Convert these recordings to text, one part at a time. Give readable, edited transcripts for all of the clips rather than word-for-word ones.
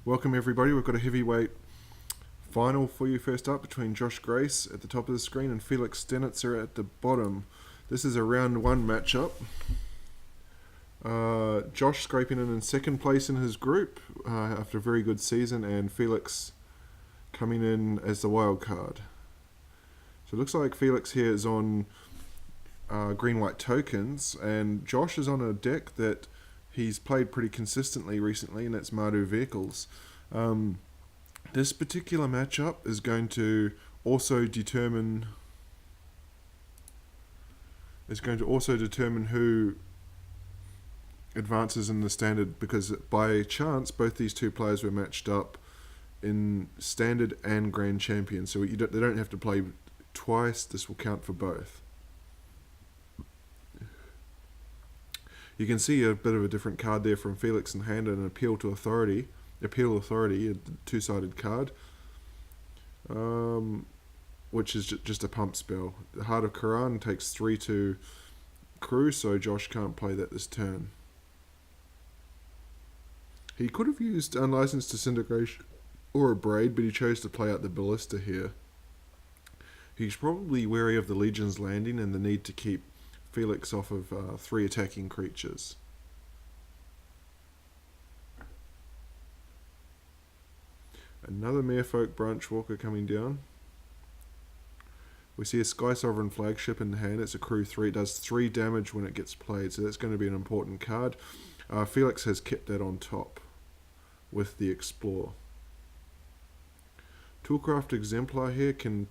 Welcome everybody, we've got a heavyweight final for you first up between Josh Grace at the top of the screen and Felix Stenitzer at the bottom. This is a round one matchup. Josh scraping in second place in his group after a very good season, and Felix coming in as the wild card. So it looks like Felix here is on green-white tokens, and Josh is on a deck that he's played pretty consistently recently, and that's Mardu vehicles. This particular matchup is going to also determine who advances in the standard, because by chance both these two players were matched up in standard and grand champion, so they don't have to play twice. This will count for both. You can see a bit of a different card there from Felix in hand, and an Appeal Authority, a two-sided card, which is just a pump spell. The Heart of Quran takes 3 to crew, so Josh can't play that this turn. He could have used Unlicensed Disintegration or a Braid, but he chose to play out the Ballista here. He's probably wary of the Legion's Landing and the need to keep Felix off of 3 attacking creatures. Another Merfolk Branchwalker coming down. We see a Sky Sovereign Flagship in hand. It's a crew 3. It does 3 damage when it gets played, so that's going to be an important card. Felix has kept that on top with the Explore. Toolcraft Exemplar here can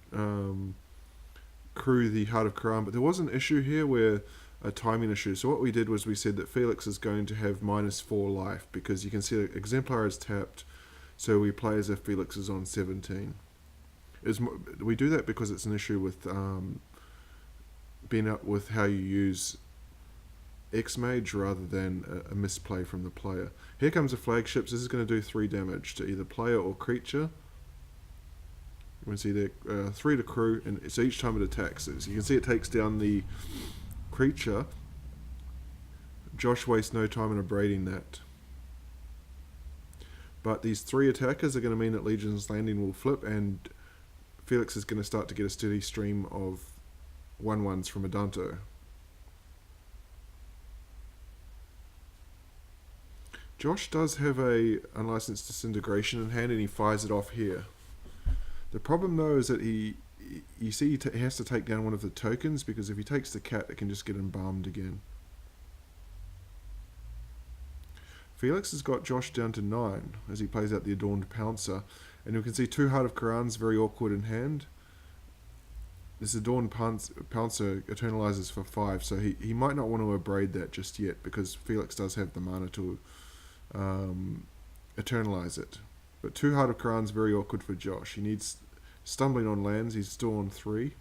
crew the Heart of Quran, but there was an issue here where a timing issue. So what we did was we said that Felix is going to have -4 life, because you can see the Exemplar is tapped, so we play as if Felix is on 17. We do that because it's an issue with being up with how you use X-Mage rather than a misplay from the player. Here comes a flagship. So this is going to do 3 damage to either player or creature. You can see there 3 to crew, and so each time it attacks. So you can see it takes down the creature. Josh wastes no time in abrading that. But these 3 attackers are going to mean that Legion's Landing will flip, and Felix is going to start to get a steady stream of 1/1s from Adanto. Josh does have a Unlicensed Disintegration in hand, and he fires it off here. The problem though is that he has to take down one of the tokens, because if he takes the cat, it can just get embalmed again. Felix has got Josh down to 9 as he plays out the Adorned Pouncer, and you can see 2 Heart of Quran's very awkward in hand. This Adorned Pouncer eternalizes for 5, so he might not want to abrade that just yet, because Felix does have the mana to eternalize it. But 2 Heart of Quran's very awkward for Josh. He needs Stumbling on lands. He's still on 3.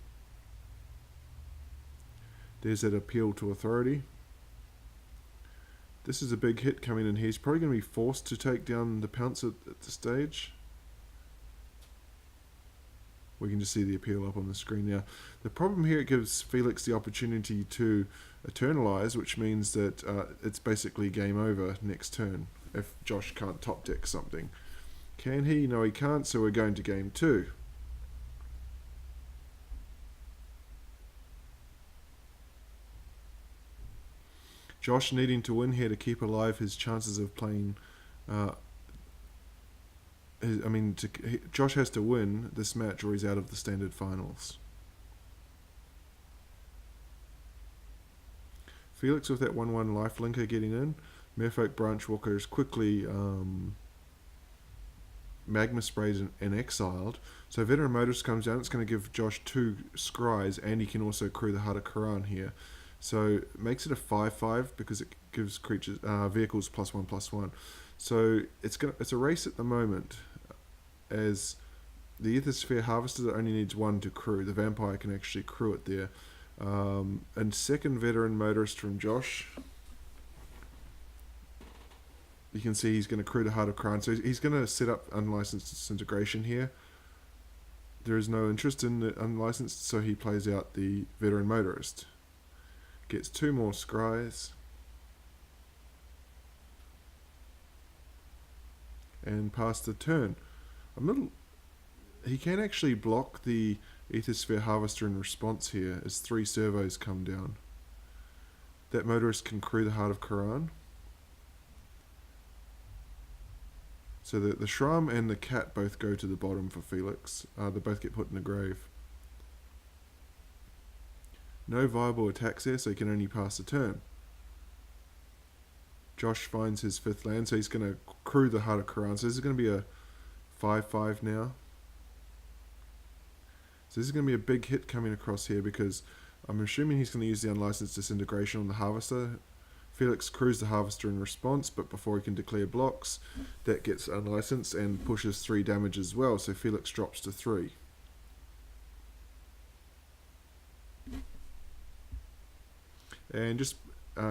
There's that Appeal to Authority. This is a big hit coming in here. He's probably going to be forced to take down the Pouncer at the stage. We can just see the Appeal up on the screen now. The problem here, it gives Felix the opportunity to eternalize, which means that it's basically game over next turn if Josh can't top deck something. Can he? No, he can't, so we're going to game 2. Josh needing to win here to keep alive his chances of playing... Josh has to win this match or he's out of the standard finals. Felix with that 1/1 lifelinker getting in. Merfolk Branchwalker is quickly... Magma Sprays and exiled. So Veteran Motorist comes down. It's going to give Josh 2 scries, and he can also crew the Heart of Quran here. So it makes it a 5/5 because it gives creatures vehicles +1/+1. So it's a race at the moment, as the Aethersphere Harvester only needs 1 to crew. The Vampire can actually crew it there. And second Veteran Motorist from Josh. You can see he's going to crew the Heart of Quran. So he's going to set up Unlicensed Disintegration here. There is no interest in the Unlicensed, so he plays out the Veteran Motorist. Gets 2 more scries. and pass the turn. He can actually block the Aethersphere Harvester in response here as 3 servos come down. That motorist can crew the Heart of Quran. So the Shram and the cat both go to the bottom for Felix. They both get put in the grave. No viable attacks there, so he can only pass the turn. Josh finds his 5th land, so he's going to crew the Heart of Quran. So this is going to be a 5-5 now. So this is going to be a big hit coming across here because I'm assuming he's going to use the Unlicensed Disintegration on the Harvester. Felix crews the Harvester in response, but before he can declare blocks, that gets unlicensed and pushes 3 damage as well, so Felix drops to 3. And just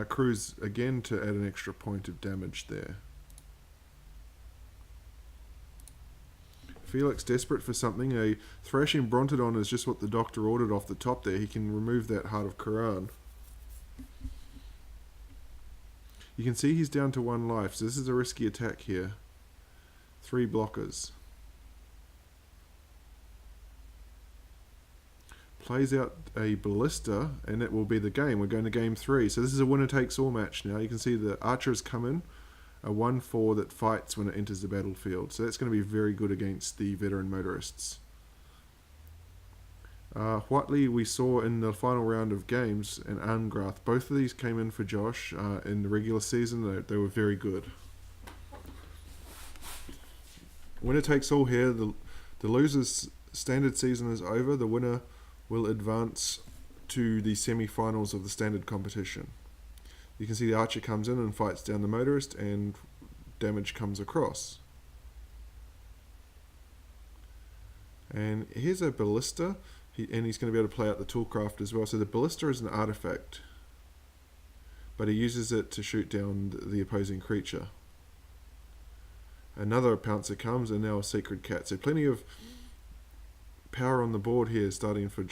crews again to add an extra point of damage there. Felix desperate for something. A Thrashing Brontodon is just what the doctor ordered off the top there. He can remove that Heart of Quran. You can see he's down to 1 life, so this is a risky attack here. 3 blockers. Plays out a Ballista, and it will be the game. We're going to game 3. So this is a winner-takes-all match now. You can see the archers come in. A 1/4 that fights when it enters the battlefield. So that's going to be very good against the veteran motorists. Whiteley we saw in the final round of games, and Angrath. Both of these came in for Josh in the regular season. They were very good. Winner takes all here. The losers' standard season is over. The winner will advance to the semi-finals of the standard competition. You can see the archer comes in and fights down the motorist, and damage comes across. And here's a Ballista, and he's going to be able to play out the Toolcraft as well. So the Ballista is an artifact, but he uses it to shoot down the opposing creature. Another Pouncer comes, and now a Sacred Cat. So plenty of power on the board here, starting for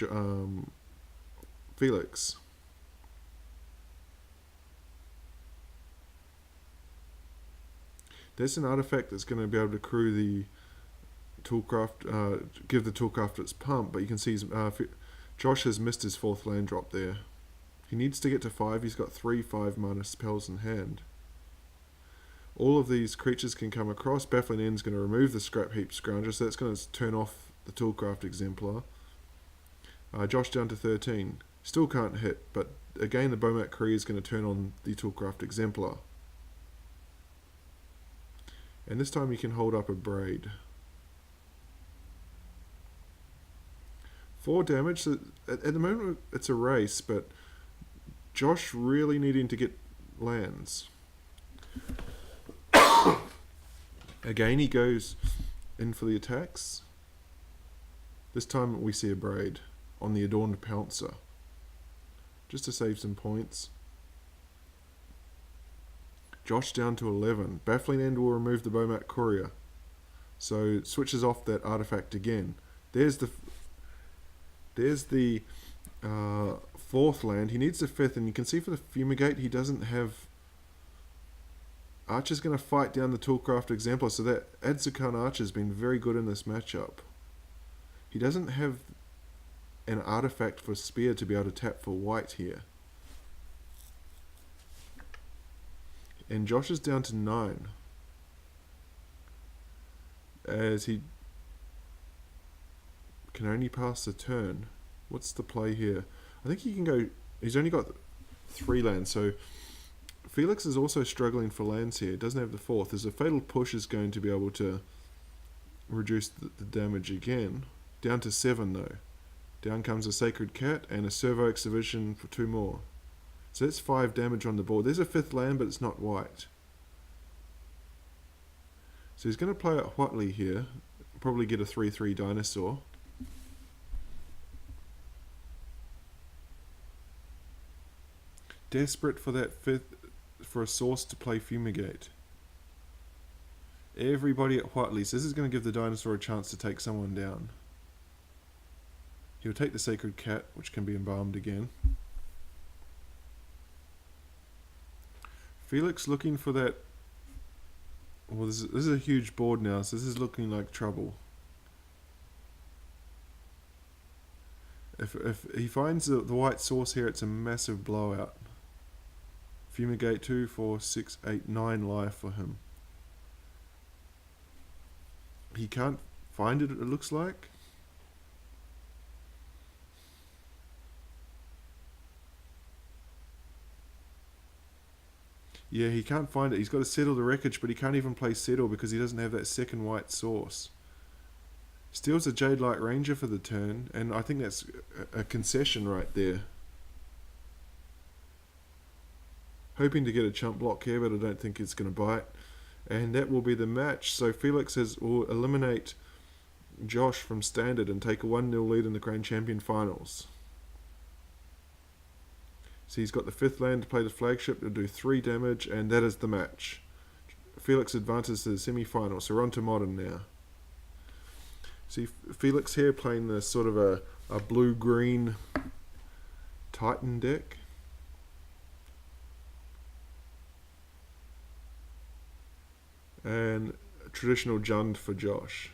Felix. There's an artifact that's going to be able to crew the Toolcraft, give the Toolcraft its pump, but you can see Josh has missed his 4th land drop there. He needs to get to 5. He's got 3 5-mana spells in hand. All of these creatures can come across. Baffling End's going to remove the Scrap Heap Scrounger, so that's going to turn off the Toolcraft Exemplar. Josh down to 13. Still can't hit, but again the Bomat Kree is going to turn on the Toolcraft Exemplar. And this time you can hold up a Braid. 4 damage. So at the moment it's a race, but Josh really needing to get lands. Again he goes in for the attacks. This time we see a Braid on the Adorned Pouncer, just to save some points. Josh down to 11. Baffling End will remove the Bomat Courier, so switches off that artifact again. There's the 4th land. He needs the 5th, and you can see for the Fumigate he doesn't have. Archer's going to fight down the Toolcraft Exemplar, so that Adzukan Archer's been very good in this matchup. He doesn't have an artifact for Spear to be able to tap for white here. And Josh is down to 9. As he can only pass the turn. What's the play here? I think he can go. He's only got 3 lands, so Felix is also struggling for lands here. He doesn't have the 4th. There's a Fatal Push is going to be able to reduce the damage again. Down to 7 though. Down comes a Sacred Cat and a Servo Exhibition for 2 more. So that's 5 damage on the board. There's a 5th land, but it's not white. So he's going to play out Whiteley here. Probably get a 3/3 dinosaur. Desperate for that 5th, for a source to play Fumigate. Everybody at Whiteley. So this is going to give the dinosaur a chance to take someone down. He'll take the Sacred Cat, which can be embalmed again. Felix looking for that Well, this is a huge board now, so this is looking like trouble. If he finds the white source here, it's a massive blowout. Fumigate 2, 4, 6, 8, 9 life for him. He can't find it, it looks like. Yeah, he can't find it. He's got to settle the wreckage, but he can't even play settle because he doesn't have that second white source. Steals a Jade Light Ranger for the turn, and I think that's a concession right there. Hoping to get a chump block here, but I don't think it's going to bite. And that will be the match. So Felix will eliminate Josh from Standard and take a 1-0 lead in the Grand Champion Finals. So he's got the 5th land to play the flagship to do 3 damage, and that is the match. Felix advances to the semi-final, so we're on to Modern now. See Felix here playing the sort of a blue-green Titan deck. And a traditional Jund for Josh.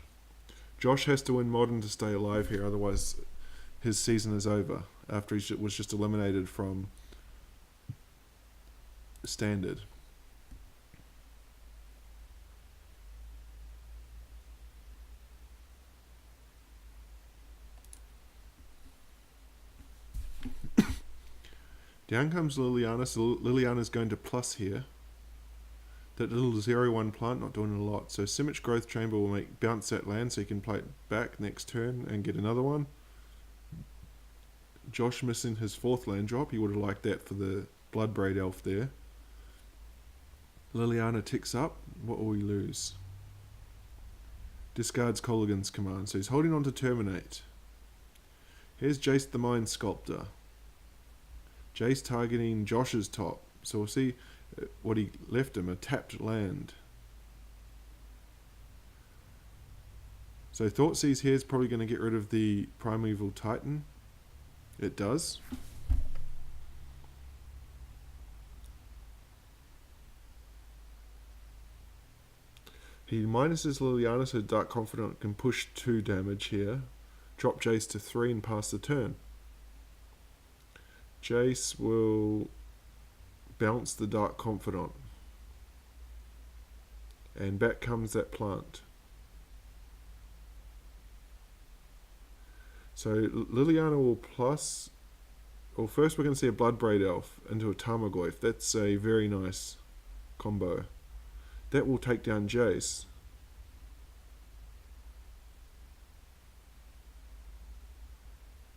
Josh has to win Modern to stay alive here, otherwise his season is over after he was just eliminated from Standard. Down comes Liliana, so Liliana's going to plus here. That little 0-1 plant not doing a lot, so Simic Growth Chamber will bounce that land so he can play it back next turn and get another one. Josh missing his 4th land drop, he would have liked that for the Bloodbraid Elf there. Liliana ticks up, what will we lose? Discards Colligan's command, so he's holding on to Terminate. Here's Jace the Mind Sculptor. Jace targeting Josh's top, so we'll see what he left him, a tapped land. So Thoughtseize here is probably going to get rid of the Primeval Titan. It does. He minuses Liliana so Dark Confidant can push 2 damage here. Drop Jace to 3 and pass the turn. Jace will bounce the Dark Confidant. And back comes that plant. So Liliana will plus... Well, first we're going to see a Bloodbraid Elf into a Tarmogoyf. That's a very nice combo. That will take down Jace.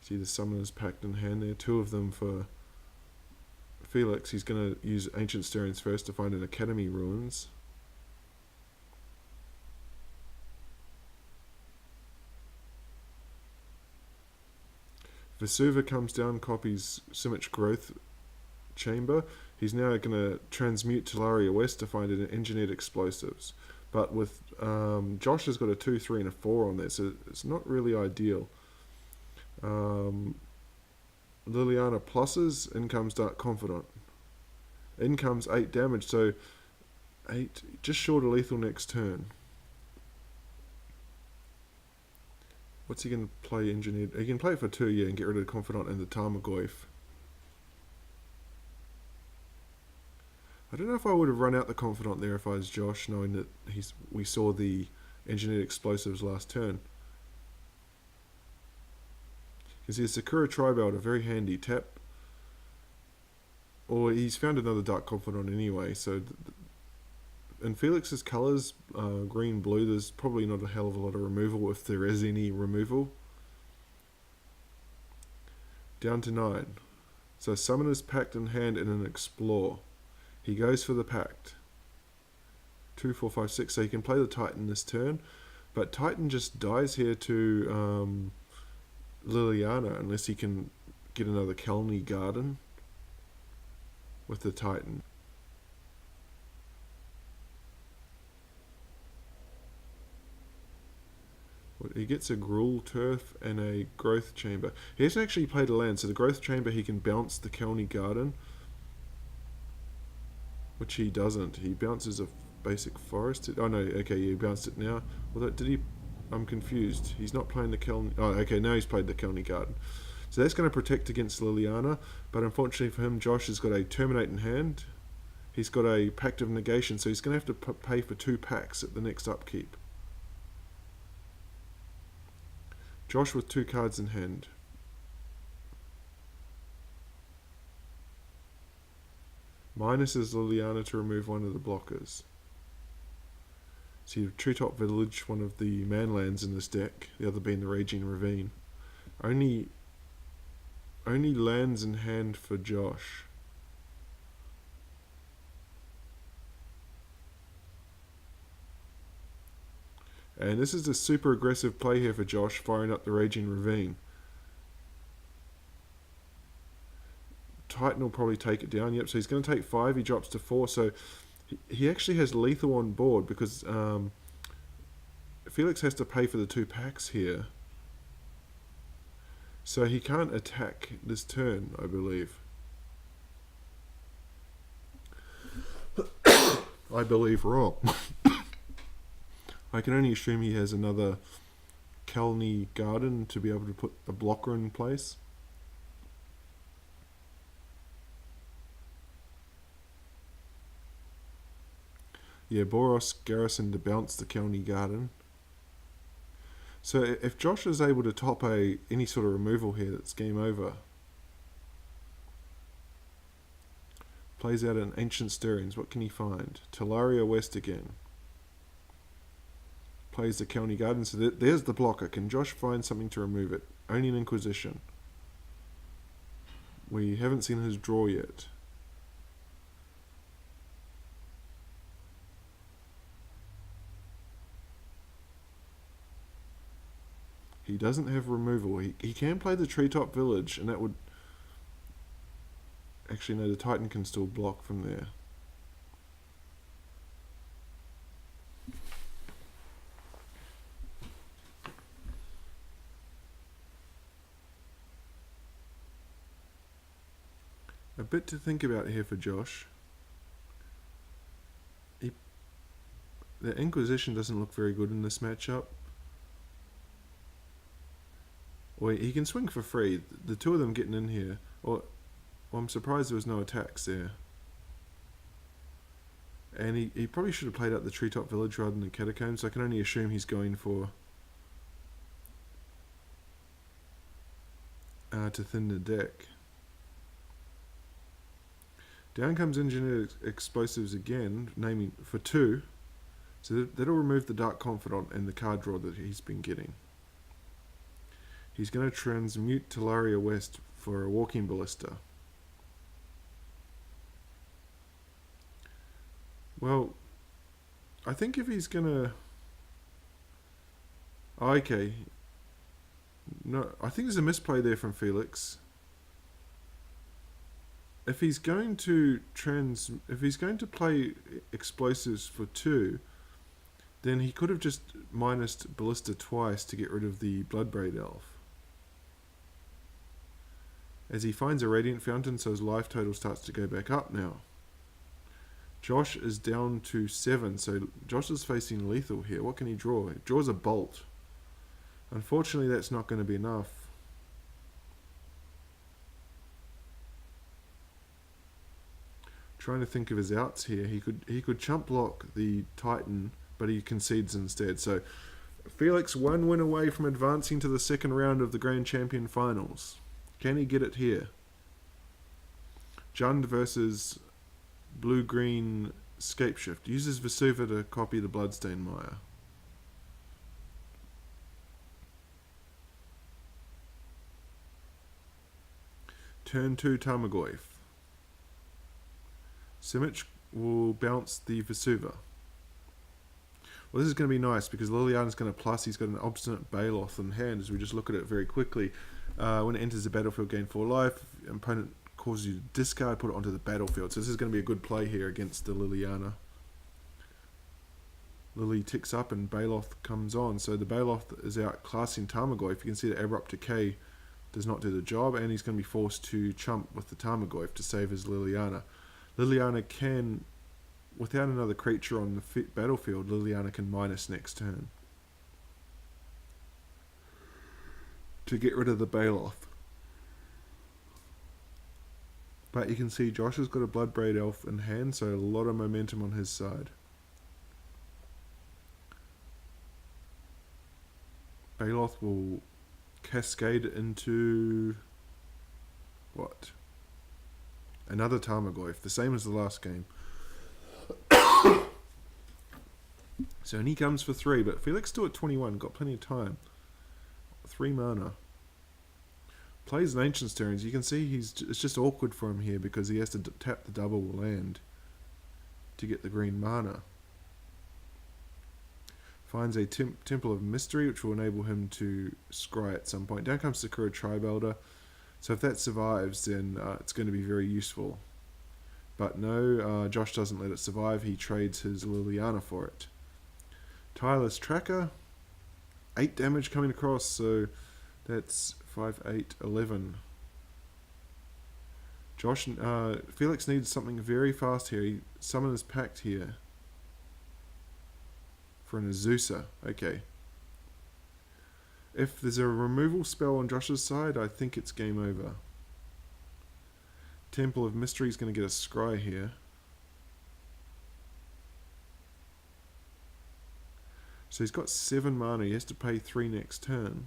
See the Summoner's Pact in hand there. 2 of them for Felix. He's going to use Ancient Stirrings first to find an Academy Ruins. Vesuva comes down, copies Simic Growth Chamber. He's now going to transmute Talaria West to find an Engineered Explosives. But with Josh has got a 2, 3 and a 4 on there, so it's not really ideal. Liliana pluses, in comes Dark Confidant. In comes 8 damage, so 8, just short of lethal next turn. What's he going to play Engineered? He can play it for 2, yeah, and get rid of the Confidant and the Tarmogoyf. I don't know if I would have run out the Confidant there if I was Josh, knowing that we saw the Engineered Explosives last turn. You can see a Sakura Tribald, very handy. Tap. Or he's found another Dark Confidant anyway, so... In Felix's colours, green, blue, there's probably not a hell of a lot of removal if there is any removal. Down to 9. So Summoner's Pact in hand and an Explore. He goes for the Pact. 2, 4, 5, 6. So he can play the Titan this turn. But Titan just dies here to Liliana unless he can get another Kelny Garden with the Titan. He gets a Gruul Turf and a Growth Chamber. He hasn't actually played a land, so the Growth Chamber he can bounce the Kelny Garden, which he doesn't. He bounces a basic forest. Oh no, okay, you bounced it now. Well, did he? I'm confused. He's not playing the Kelny. Oh, okay, now he's played the Kelny Garden. So that's going to protect against Liliana, but unfortunately for him, Josh has got a Terminate in hand. He's got a Pact of Negation, so he's going to have to pay for 2 packs at the next upkeep. Josh with 2 cards in hand. Minuses Liliana to remove one of the blockers. So you have Treetop Village, one of the manlands in this deck, the other being the Raging Ravine. Only lands in hand for Josh. And this is a super aggressive play here for Josh, firing up the Raging Ravine. Titan will probably take it down. Yep, so he's going to take 5. He drops to 4. So he actually has lethal on board because Felix has to pay for the 2 packs here. So he can't attack this turn, I believe. I believe wrong. I can only assume he has another Kelny Garden to be able to put a blocker in place. Yeah, Boros Garrison to bounce the Kelny Garden. So if Josh is able to top any sort of removal here, that's game over. Plays out an Ancient Stirrings. What can he find? Talaria West again. Plays the Kelny Garden. So there's the blocker. Can Josh find something to remove it? Only an Inquisition. We haven't seen his draw yet. He doesn't have removal. He can play the Treetop Village, and that would... Actually, no, the Titan can still block from there. A bit to think about here for Josh. The Inquisition doesn't look very good in this matchup. Well, he can swing for free. The 2 of them getting in here. Well, I'm surprised there was no attacks there. And he probably should have played out the Treetop Village rather than the Catacombs. So I can only assume he's going for... to thin the deck. Down comes Engineered Explosives again, naming for 2. So that'll remove the Dark Confidant and the card draw that he's been getting. He's going to transmute Talaria West for a Walking Ballista. Well, I think if he's going to... Okay. No, I think there's a misplay there from Felix. If he's going to play explosives for 2, then he could have just minused Ballista twice to get rid of the Bloodbraid Elf. As he finds a Radiant Fountain, so his life total starts to go back up now. Josh is down to 7, so Josh is facing lethal here. What can he draw? He draws a Bolt. Unfortunately, that's not going to be enough. Trying to think of his outs here. He could chump block the Titan, but he concedes instead. So Felix 1 win away from advancing to the 2nd round of the Grand Champion Finals. Can he get it here? Jund versus Blue-Green Scapeshift. Uses Vesuva to copy the Bloodstain Mire. Turn 2 Tarmogoyf. Simic will bounce the Vesuva. Well, this is going to be nice because Liliana's going to plus. He's got an Obstinate Baloth in hand as we just look at it very quickly. When it enters the battlefield, gain 4 life. Opponent causes you to discard, put it onto the battlefield. So this is going to be a good play here against the Liliana. Lily ticks up and Baloth comes on. So the Baloth is outclassing Tarmogoyf. You can see that Abrupt Decay does not do the job, and he's going to be forced to chump with the Tarmogoyf to save his Liliana. Liliana can without another creature on the battlefield, Liliana can minus next turn to get rid of the Baloth. But you can see Josh has got a Bloodbraid Elf in hand, so a lot of momentum on his side. Baloth will cascade into what? Another Tarmogoyf, the same as the last game. So and he comes for 3, but Felix still at 21, got plenty of time. 3 mana. Plays an Ancient Stirrings. You can see it's just awkward for him here because he has to tap the double land to get the green mana. Finds a Temple of Mystery, which will enable him to scry at some point. Down comes Sakura Tribe-Elder. So if that survives, then it's going to be very useful. But no, Josh doesn't let it survive. He trades his Liliana for it. Tireless Tracker. 8 damage coming across, so that's 5, 8, 11. Josh, Felix needs something very fast here. He summons Pact here. For an Azusa. Okay. If there's a removal spell on Josh's side, I think it's game over. Temple of Mystery is going to get a scry here. So he's got 7 mana. He has to pay 3 next turn.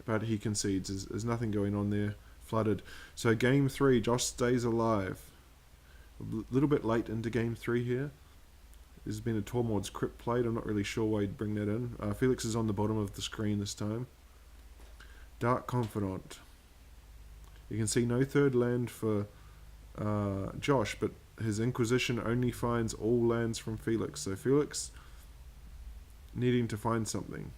But he concedes. There's nothing going on there. Flooded. So game 3, Josh stays alive. A little bit late into game 3 here. There's been a Tormod's Crypt played. I'm not really sure why he'd bring that in. Felix is on the bottom of the screen this time. Dark Confidant. You can see no third land for Josh, but his Inquisition only finds all lands from Felix. So Felix needing to find something.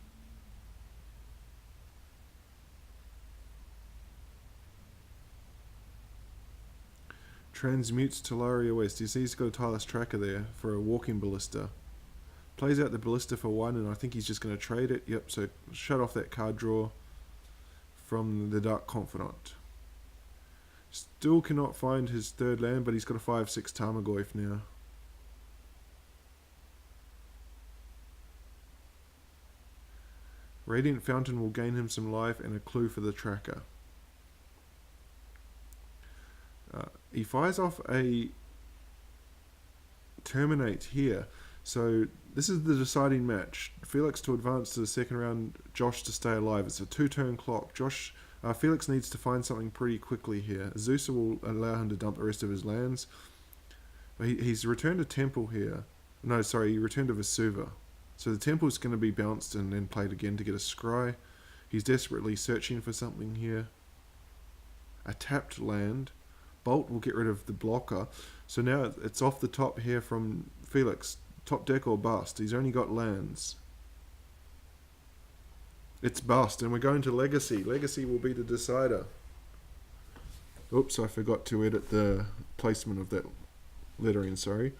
Transmutes Talaria West. You see he's got a Tireless Tracker there for a Walking Ballista. Plays out the Ballista for 1, and I think he's just going to trade it. Yep, so shut off that card draw from the Dark Confidant. Still cannot find his third land, but he's got a 5/6 Tarmogoyf now. Radiant Fountain will gain him some life and a clue for the tracker. He fires off a Terminate here. So this is the deciding match. Felix to advance to the second round, Josh to stay alive. It's a 2-turn clock. Felix needs to find something pretty quickly here. Azusa will allow him to dump the rest of his lands. He's returned a Temple here. No, sorry, he returned a Vesuva. So the Temple is going to be bounced and then played again to get a scry. He's desperately searching for something here. A tapped land. Bolt will get rid of the blocker. So now it's off the top here from Felix. Top deck or bust. He's only got lands. It's bust, and we're going to Legacy. Legacy will be the decider. Oops, I forgot to edit the placement of that lettering, sorry.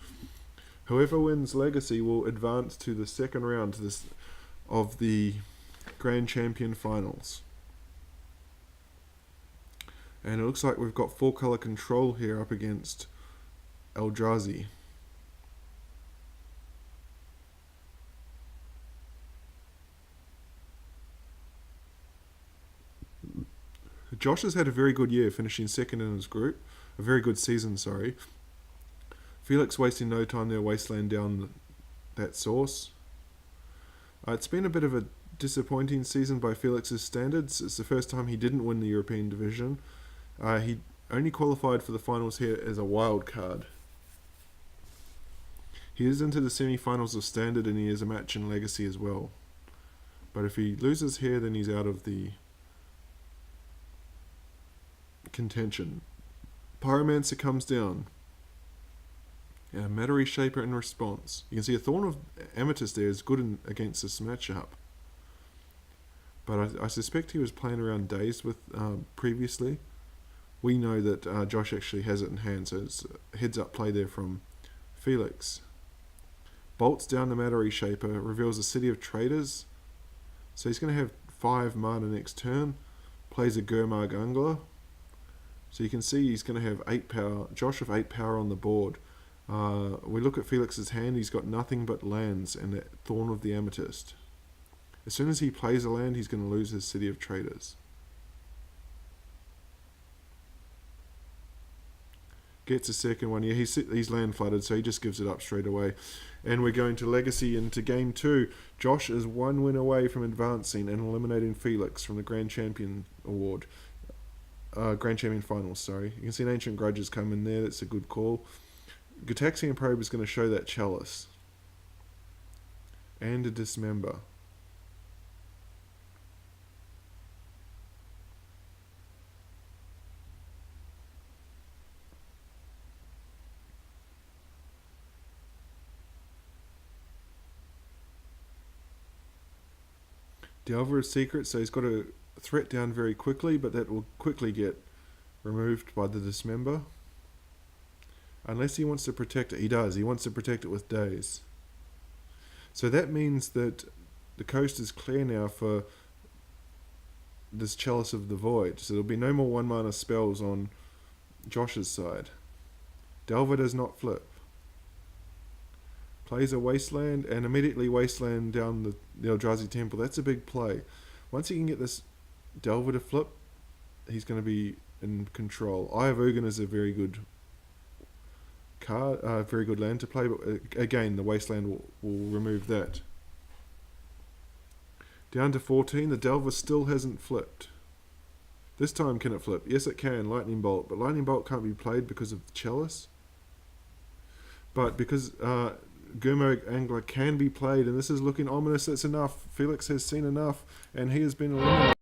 Whoever wins Legacy will advance to the second round of the Grand Champion Finals. And it looks like we've got 4-color control here up against Eldrazi. Josh has had a very good year, finishing second in his group. A very good season, sorry. Felix wasting no time there, Wasteland down that source. It's been a bit of a disappointing season by Felix's standards. It's the first time he didn't win the European division. He only qualified for the finals here as a wild card. He is into the semi-finals of Standard, and he has a match in Legacy as well. But if he loses here, then he's out of the contention. Pyromancer comes down. Matter Shaper in response. You can see a Thorn of Amethyst there is good against this matchup. But I suspect he was playing around Dazed with previously. We know that Josh actually has it in hand, so it's a heads-up play there from Felix. Bolts down the Matter Shaper, reveals a City of Traders. So he's going to have 5 mana next turn. Plays a Gurmag Ungler. So you can see he's going to have 8 power. Josh with 8 power on the board. We look at Felix's hand. He's got nothing but lands and that Thorn of the Amethyst. As soon as he plays a land, he's going to lose his City of Traders. Gets a second one. Yeah, he's land flooded, so he just gives it up straight away. And we're going to Legacy into Game 2. Josh is 1 win away from advancing and eliminating Felix from the Grand Champion Award. Grand Champion Finals, sorry. You can see an Ancient Grudges come in there. That's a good call. Gitaxian Probe is going to show that Chalice. And a Dismember. Delver is secret, so he's got a threat down very quickly, but that will quickly get removed by the Dismember. Unless he wants to protect it. He does. He wants to protect it with Daze. So that means that the coast is clear now for this Chalice of the Void. So there'll be no more 1-mana spells on Josh's side. Delver does not flip. Plays a Wasteland and immediately Wasteland down the Eldrazi Temple. That's a big play. Once he can get this Delver to flip, he's going to be in control. Eye of Ugin is a very good card, very good land to play, but again, the Wasteland will remove that. Down to 14, the Delver still hasn't flipped. This time can it flip? Yes it can, Lightning Bolt, but Lightning Bolt can't be played because of the Chalice. But because Gurmo Angler can be played, and this is looking ominous, that's enough. Felix has seen enough, and he has been eliminated.